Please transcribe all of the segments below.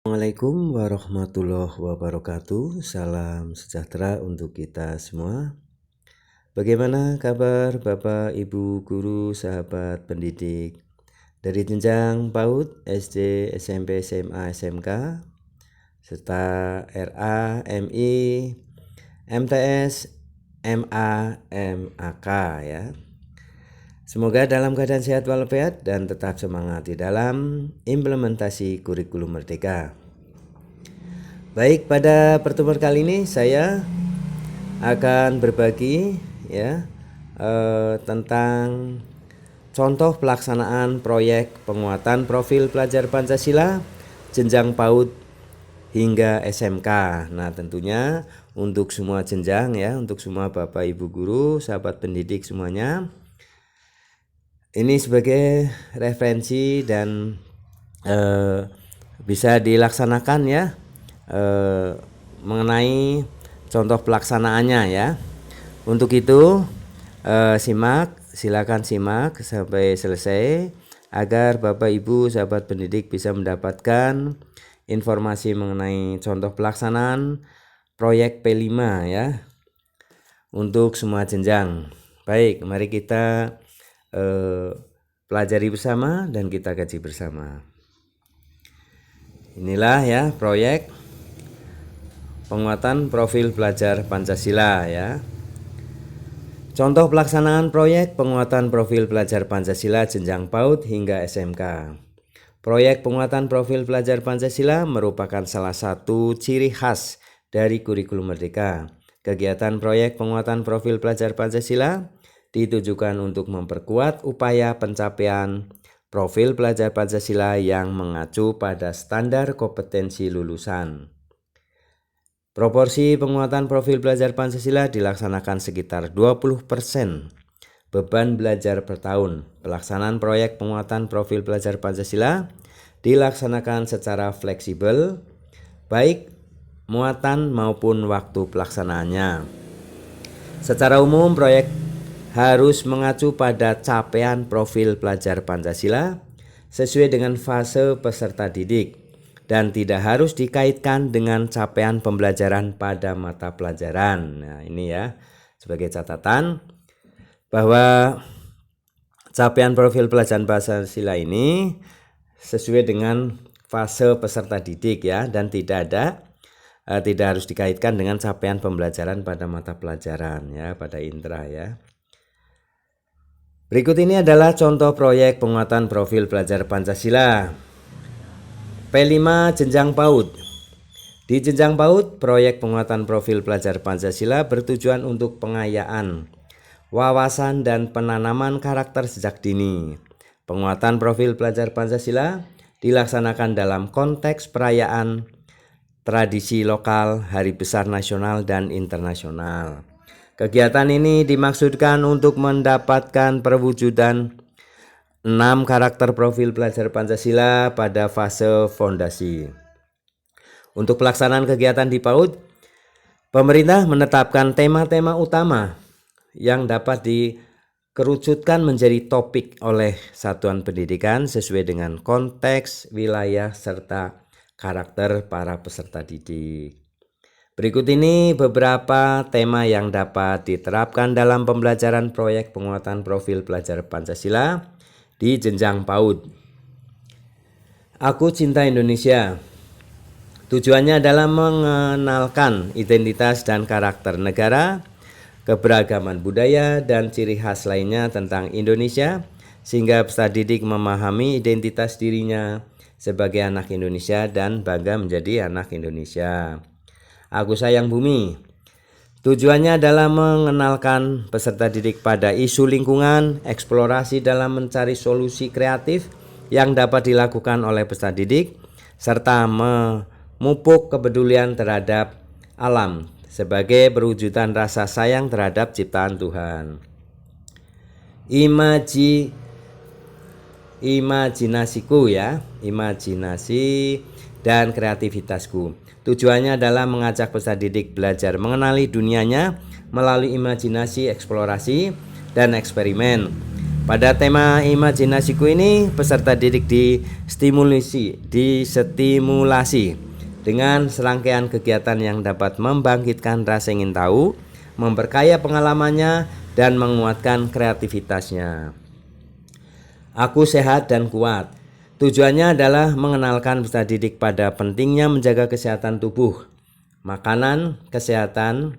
Assalamualaikum warahmatullahi wabarakatuh. Salam sejahtera untuk kita semua. Bagaimana kabar Bapak, Ibu, guru, sahabat pendidik dari jenjang PAUD, SD, SMP, SMA, SMK, serta RA, MI, MTS, MA, MAK ya. Semoga dalam keadaan sehat walafiat dan tetap semangat di dalam implementasi kurikulum merdeka. Baik, pada pertemuan kali ini saya akan berbagi tentang contoh pelaksanaan proyek penguatan profil pelajar Pancasila jenjang PAUD hingga SMK. Nah, tentunya untuk semua jenjang ya, untuk semua Bapak Ibu guru, sahabat pendidik semuanya. Ini sebagai referensi dan bisa dilaksanakan ya mengenai contoh pelaksanaannya ya. Untuk itu silakan simak sampai selesai agar Bapak Ibu sahabat pendidik bisa mendapatkan informasi mengenai contoh pelaksanaan proyek P5 ya untuk semua jenjang. Baik, mari kita pelajari bersama dan kita kaji bersama. Inilah ya proyek penguatan profil pelajar Pancasila ya. Contoh pelaksanaan proyek penguatan profil pelajar Pancasila jenjang PAUD hingga SMK. Proyek penguatan profil pelajar Pancasila merupakan salah satu ciri khas dari kurikulum merdeka. Kegiatan proyek penguatan profil pelajar Pancasila ditujukan untuk memperkuat upaya pencapaian profil pelajar Pancasila yang mengacu pada standar kompetensi lulusan. Proporsi penguatan profil pelajar Pancasila dilaksanakan sekitar 20% beban belajar per tahun. Pelaksanaan proyek penguatan profil pelajar Pancasila dilaksanakan secara fleksibel, baik muatan maupun waktu pelaksanaannya. Secara umum, proyek harus mengacu pada capaian profil pelajar Pancasila sesuai dengan fase peserta didik dan tidak harus dikaitkan dengan capaian pembelajaran pada mata pelajaran. Nah, ini ya sebagai catatan bahwa capaian profil pelajaran Pancasila ini sesuai dengan fase peserta didik ya, dan tidak harus dikaitkan dengan capaian pembelajaran pada mata pelajaran ya, pada intra ya. Berikut ini adalah contoh proyek penguatan profil pelajar Pancasila P5 jenjang PAUD. Di jenjang PAUD, proyek penguatan profil pelajar Pancasila bertujuan untuk pengayaan wawasan dan penanaman karakter sejak dini. Penguatan profil pelajar Pancasila dilaksanakan dalam konteks perayaan tradisi lokal, hari besar nasional dan internasional. Kegiatan ini dimaksudkan untuk mendapatkan perwujudan 6 karakter profil pelajar Pancasila pada fase fondasi. Untuk pelaksanaan kegiatan di PAUD, pemerintah menetapkan tema-tema utama yang dapat dikerucutkan menjadi topik oleh satuan pendidikan sesuai dengan konteks, wilayah, serta karakter para peserta didik. Berikut ini beberapa tema yang dapat diterapkan dalam pembelajaran proyek penguatan profil pelajar Pancasila di jenjang PAUD. Aku cinta Indonesia. Tujuannya adalah mengenalkan identitas dan karakter negara, keberagaman budaya, dan ciri khas lainnya tentang Indonesia, sehingga peserta didik memahami identitas dirinya sebagai anak Indonesia dan bangga menjadi anak Indonesia. Aku sayang bumi. Tujuannya adalah mengenalkan peserta didik pada isu lingkungan, eksplorasi dalam mencari solusi kreatif yang dapat dilakukan oleh peserta didik, serta memupuk kepedulian terhadap alam sebagai perwujudan rasa sayang terhadap ciptaan Tuhan. Imajinasiku ya, imajinasi dan kreativitasku. Tujuannya adalah mengajak peserta didik belajar mengenali dunianya melalui imajinasi, eksplorasi, dan eksperimen. Pada tema imajinasiku ini, peserta didik distimulasi dengan serangkaian kegiatan yang dapat membangkitkan rasa ingin tahu, memperkaya pengalamannya, dan menguatkan kreativitasnya. Aku sehat dan kuat. Tujuannya adalah mengenalkan peserta didik pada pentingnya menjaga kesehatan tubuh, makanan, kesehatan,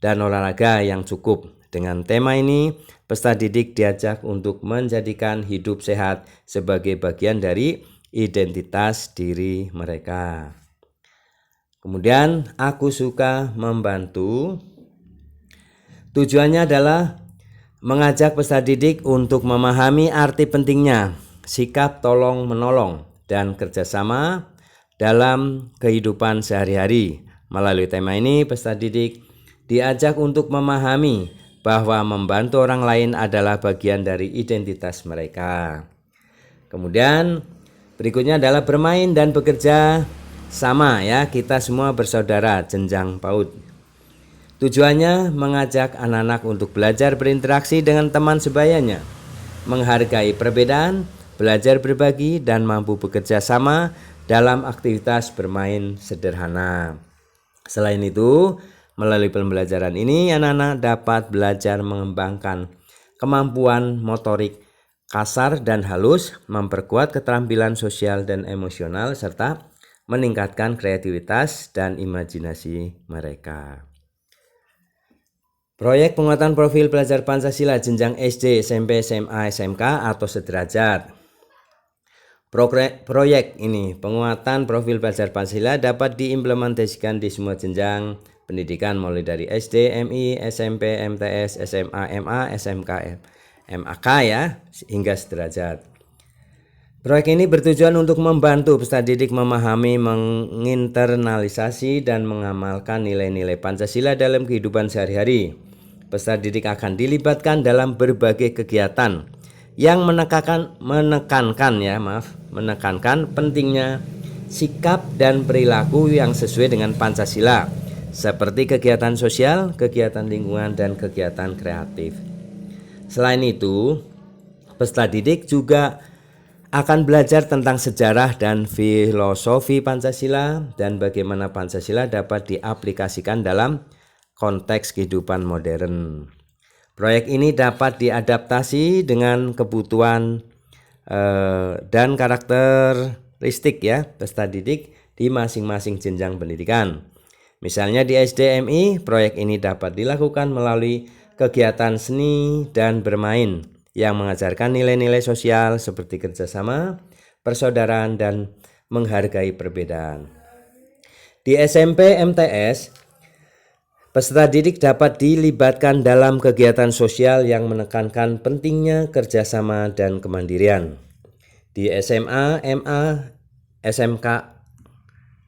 dan olahraga yang cukup. Dengan tema ini, peserta didik diajak untuk menjadikan hidup sehat sebagai bagian dari identitas diri mereka. Kemudian, aku suka membantu. Tujuannya adalah mengajak peserta didik untuk memahami arti pentingnya sikap tolong-menolong dan kerjasama dalam kehidupan sehari-hari. Melalui tema ini, peserta didik diajak untuk memahami bahwa membantu orang lain adalah bagian dari identitas mereka. Kemudian berikutnya adalah bermain dan bekerja sama ya, kita semua bersaudara jenjang PAUD. Tujuannya mengajak anak-anak untuk belajar berinteraksi dengan teman sebayanya, menghargai perbedaan, belajar berbagi, dan mampu bekerja sama dalam aktivitas bermain sederhana. Selain itu, melalui pembelajaran ini, anak-anak dapat belajar mengembangkan kemampuan motorik kasar dan halus, memperkuat keterampilan sosial dan emosional, serta meningkatkan kreativitas dan imajinasi mereka. Proyek penguatan profil pelajar Pancasila jenjang SD, SMP, SMA, SMK atau sederajat. Proyek ini, penguatan profil pelajar Pancasila, dapat diimplementasikan di semua jenjang pendidikan mulai dari SD, MI, SMP, MTS, SMA, MA, SMK, MAK ya, hingga sederajat. Proyek ini bertujuan untuk membantu peserta didik memahami, menginternalisasi, dan mengamalkan nilai-nilai Pancasila dalam kehidupan sehari-hari. Peserta didik akan dilibatkan dalam berbagai kegiatan yang menekankan pentingnya sikap dan perilaku yang sesuai dengan Pancasila, seperti kegiatan sosial, kegiatan lingkungan, dan kegiatan kreatif. Selain itu, peserta didik juga akan belajar tentang sejarah dan filosofi Pancasila dan bagaimana Pancasila dapat diaplikasikan dalam konteks kehidupan modern. Proyek ini dapat diadaptasi dengan kebutuhan dan karakteristik ya peserta didik di masing-masing jenjang pendidikan. Misalnya di SDMI, proyek ini dapat dilakukan melalui kegiatan seni dan bermain yang mengajarkan nilai-nilai sosial seperti kerjasama, persaudaraan, dan menghargai perbedaan. Di SMP MTS, peserta didik dapat dilibatkan dalam kegiatan sosial yang menekankan pentingnya kerjasama dan kemandirian. Di SMA, MA, SMK,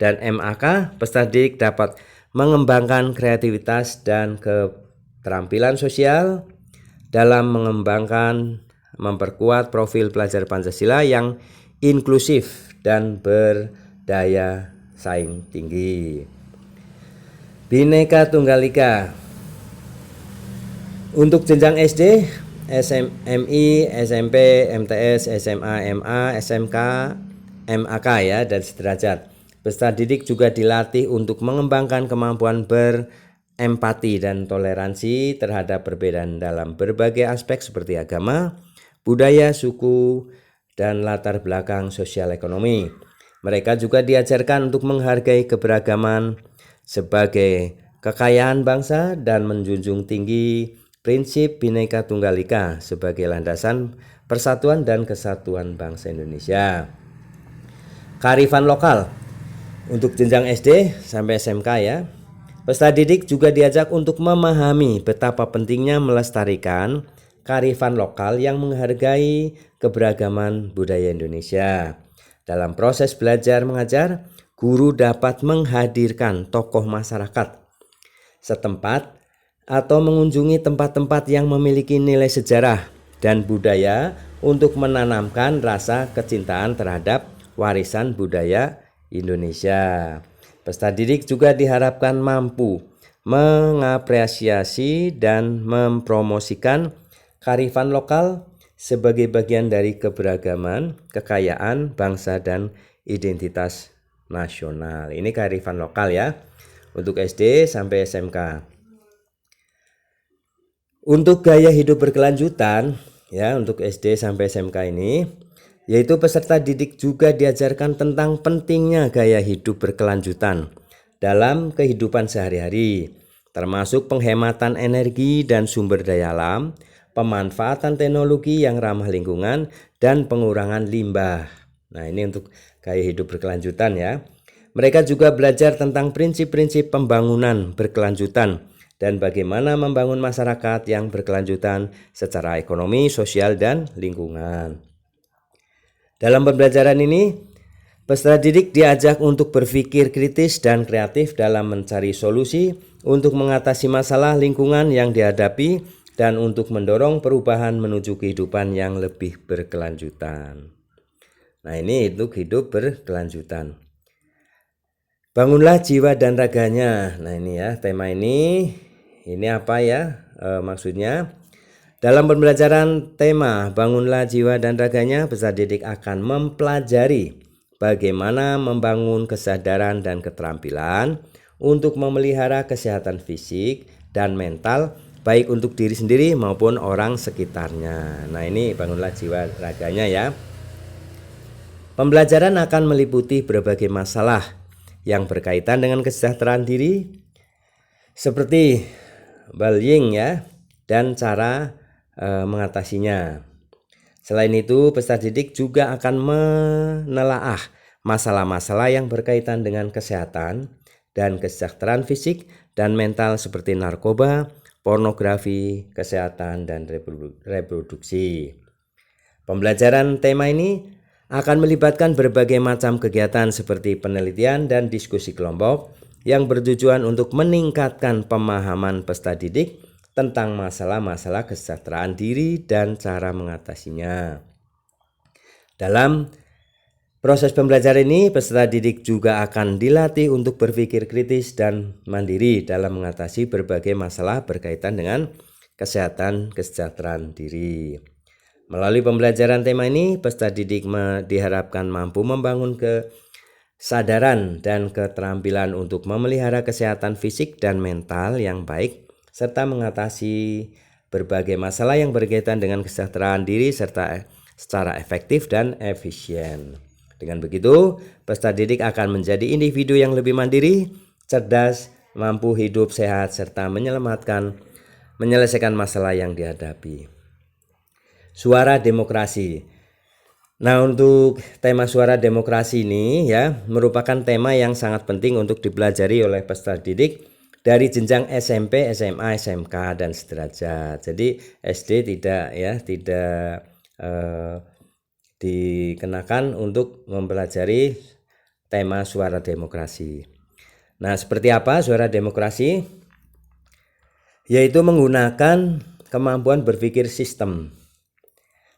dan MAK, peserta didik dapat mengembangkan kreativitas dan keterampilan sosial dalam memperkuat profil pelajar Pancasila yang inklusif dan berdaya saing tinggi. Bhinneka Tunggal Ika. Untuk jenjang SD, MI, SMP, MTS, SMA, MA, SMK, MAK ya, dan sederajat. Peserta didik juga dilatih untuk mengembangkan kemampuan berempati dan toleransi terhadap perbedaan dalam berbagai aspek seperti agama, budaya, suku, dan latar belakang sosial ekonomi. Mereka juga diajarkan untuk menghargai keberagaman sebagai kekayaan bangsa dan menjunjung tinggi prinsip Bhinneka Tunggal Ika sebagai landasan persatuan dan kesatuan bangsa Indonesia. Kearifan lokal. Untuk jenjang SD sampai SMK ya, peserta didik juga diajak untuk memahami betapa pentingnya melestarikan kearifan lokal yang menghargai keberagaman budaya Indonesia. Dalam proses belajar mengajar, guru dapat menghadirkan tokoh masyarakat setempat atau mengunjungi tempat-tempat yang memiliki nilai sejarah dan budaya untuk menanamkan rasa kecintaan terhadap warisan budaya Indonesia. Peserta didik juga diharapkan mampu mengapresiasi dan mempromosikan kearifan lokal sebagai bagian dari keberagaman, kekayaan bangsa dan identitas nasional. Ini kearifan lokal ya untuk SD sampai SMK. Untuk gaya hidup berkelanjutan ya untuk SD sampai SMK ini, yaitu peserta didik juga diajarkan tentang pentingnya gaya hidup berkelanjutan dalam kehidupan sehari-hari, termasuk penghematan energi dan sumber daya alam, pemanfaatan teknologi yang ramah lingkungan, dan pengurangan limbah. Nah, ini untuk gaya hidup berkelanjutan ya. Mereka juga belajar tentang prinsip-prinsip pembangunan berkelanjutan dan bagaimana membangun masyarakat yang berkelanjutan secara ekonomi, sosial, dan lingkungan. Dalam pembelajaran ini, peserta didik diajak untuk berpikir kritis dan kreatif dalam mencari solusi untuk mengatasi masalah lingkungan yang dihadapi dan untuk mendorong perubahan menuju kehidupan yang lebih berkelanjutan. Nah, ini untuk hidup berkelanjutan. Bangunlah jiwa dan raganya. Nah, ini ya tema ini apa ya maksudnya? Dalam pembelajaran tema bangunlah jiwa dan raganya, peserta didik akan mempelajari bagaimana membangun kesadaran dan keterampilan untuk memelihara kesehatan fisik dan mental baik untuk diri sendiri maupun orang sekitarnya. Nah, ini bangunlah jiwa raganya ya. Pembelajaran akan meliputi berbagai masalah yang berkaitan dengan kesejahteraan diri seperti bullying ya dan cara mengatasinya. Selain itu, peserta didik juga akan menelaah masalah-masalah yang berkaitan dengan kesehatan dan kesejahteraan fisik dan mental seperti narkoba, pornografi, kesehatan, dan reproduksi. Pembelajaran tema ini akan melibatkan berbagai macam kegiatan seperti penelitian dan diskusi kelompok yang bertujuan untuk meningkatkan pemahaman peserta didik tentang masalah-masalah kesejahteraan diri dan cara mengatasinya. Dalam proses pembelajaran ini, peserta didik juga akan dilatih untuk berpikir kritis dan mandiri dalam mengatasi berbagai masalah berkaitan dengan kesejahteraan diri. Melalui pembelajaran tema ini, peserta didik diharapkan mampu membangun kesadaran dan keterampilan untuk memelihara kesehatan fisik dan mental yang baik, serta mengatasi berbagai masalah yang berkaitan dengan kesejahteraan diri serta secara efektif dan efisien. Dengan begitu, peserta didik akan menjadi individu yang lebih mandiri, cerdas, mampu hidup sehat, serta menyelesaikan masalah yang dihadapi. Suara demokrasi. Nah, untuk tema suara demokrasi ini ya merupakan tema yang sangat penting untuk dipelajari oleh peserta didik dari jenjang SMP, SMA, SMK, dan sederajat. Jadi SD tidak dikenakan untuk mempelajari tema suara demokrasi. Nah, seperti apa suara demokrasi? Yaitu menggunakan kemampuan berpikir sistem.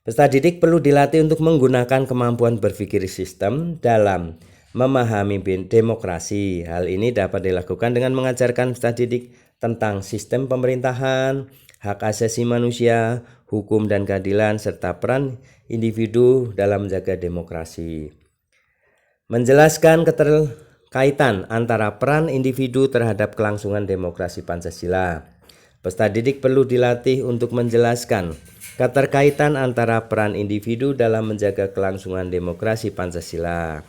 Peserta didik perlu dilatih untuk menggunakan kemampuan berpikir sistem dalam memahami demokrasi. Hal ini dapat dilakukan dengan mengajarkan peserta didik tentang sistem pemerintahan, hak asasi manusia, hukum dan keadilan, serta peran individu dalam menjaga demokrasi. Menjelaskan keterkaitan antara peran individu terhadap kelangsungan demokrasi Pancasila. Peserta didik perlu dilatih untuk menjelaskan keterkaitan antara peran individu dalam menjaga kelangsungan demokrasi Pancasila.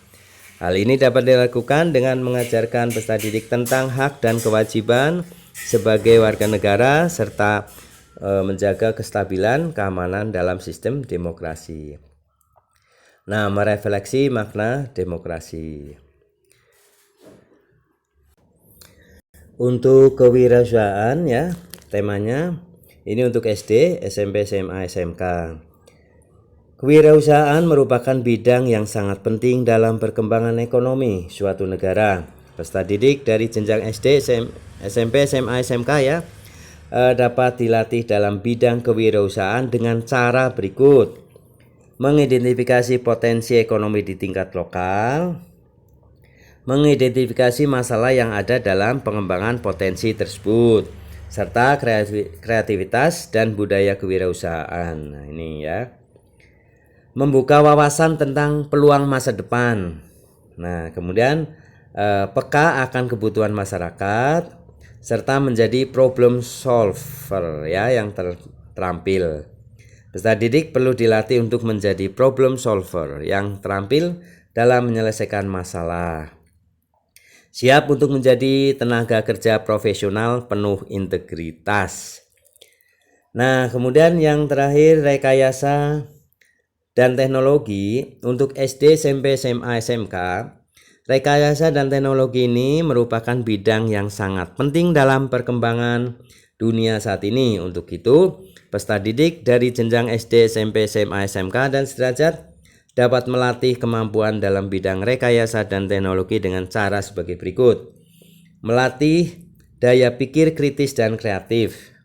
Hal ini dapat dilakukan dengan mengajarkan peserta didik tentang hak dan kewajiban sebagai warga negara serta menjaga kestabilan keamanan dalam sistem demokrasi. Nah, merefleksi makna demokrasi. Untuk kewirausahaan ya, temanya ini untuk SD, SMP, SMA, SMK. Kewirausahaan merupakan bidang yang sangat penting dalam perkembangan ekonomi suatu negara. Peserta didik dari jenjang SD, SMP, SMA, SMK ya dapat dilatih dalam bidang kewirausahaan dengan cara berikut. Mengidentifikasi potensi ekonomi di tingkat lokal, mengidentifikasi masalah yang ada dalam pengembangan potensi tersebut, serta kreativitas dan budaya kewirausahaan. Nah, ini ya. membuka wawasan tentang peluang masa depan. Nah, kemudian peka akan kebutuhan masyarakat serta menjadi problem solver ya yang terampil. Peserta didik perlu dilatih untuk menjadi problem solver yang terampil dalam menyelesaikan masalah. Siap untuk menjadi tenaga kerja profesional penuh integritas. Nah, kemudian yang terakhir rekayasa dan teknologi untuk SD, SMP, SMA, SMK. Rekayasa dan teknologi ini merupakan bidang yang sangat penting dalam perkembangan dunia saat ini. Untuk itu, peserta didik dari jenjang SD, SMP, SMA, SMK dan sederajat dapat melatih kemampuan dalam bidang rekayasa dan teknologi dengan cara sebagai berikut. Melatih daya pikir kritis dan kreatif.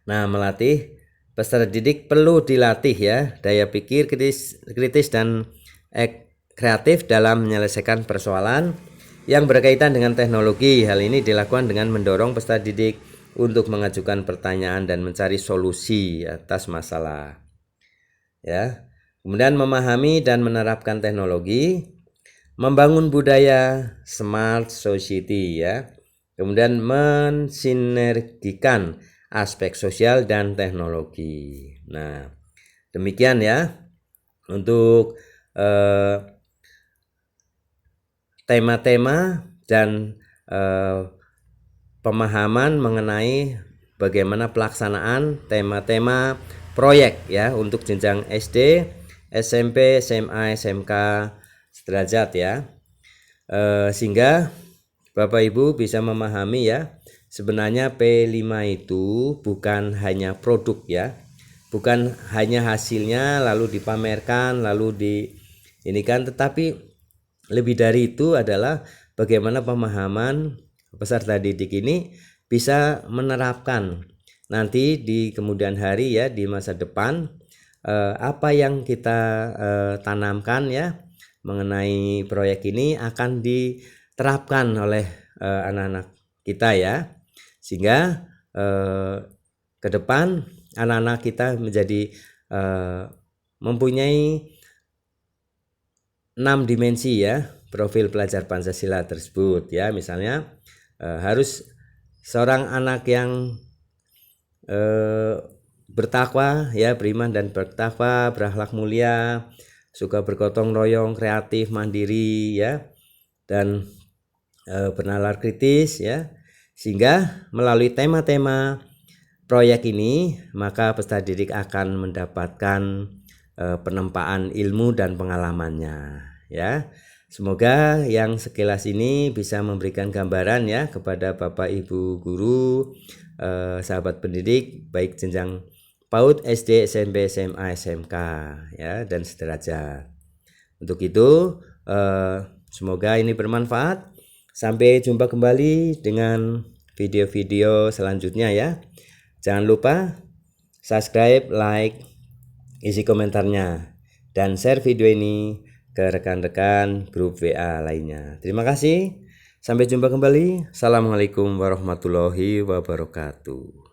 Nah, melatih peserta didik perlu dilatih ya daya pikir kritis dan kreatif dalam menyelesaikan persoalan yang berkaitan dengan teknologi. Hal ini dilakukan dengan mendorong peserta didik untuk mengajukan pertanyaan dan mencari solusi atas masalah. Ya. Kemudian memahami dan menerapkan teknologi, membangun budaya smart society ya. Kemudian mensinergikan aspek sosial dan teknologi. Nah, demikian ya untuk tema-tema dan pemahaman mengenai bagaimana pelaksanaan tema-tema proyek ya untuk jenjang SD, SMP, SMA, SMK sederajat ya. Sehingga Bapak Ibu bisa memahami ya, sebenarnya P5 itu bukan hanya produk ya, bukan hanya hasilnya lalu dipamerkan lalu tetapi lebih dari itu adalah bagaimana pemahaman peserta didik ini bisa menerapkan nanti di kemudian hari ya, di masa depan apa yang kita tanamkan ya mengenai proyek ini akan diterapkan oleh anak-anak kita ya, sehingga ke depan anak-anak kita menjadi mempunyai 6 dimensi ya profil pelajar Pancasila tersebut ya. Misalnya harus seorang anak yang bertakwa ya, beriman dan bertakwa, berakhlak mulia, suka bergotong royong, kreatif, mandiri ya, dan bernalar kritis ya. Sehingga melalui tema-tema proyek ini maka peserta didik akan mendapatkan penempaan ilmu dan pengalamannya ya. Semoga yang sekilas ini bisa memberikan gambaran ya kepada Bapak Ibu guru, sahabat pendidik baik jenjang PAUD, SD, SMP, SMA, SMK ya dan sederajat. Untuk itu semoga ini bermanfaat. Sampai jumpa kembali dengan video-video selanjutnya ya. Jangan lupa subscribe, like, isi komentarnya, dan share video ini ke rekan-rekan grup WA lainnya. Terima kasih. Sampai jumpa kembali. Assalamualaikum warahmatullahi wabarakatuh.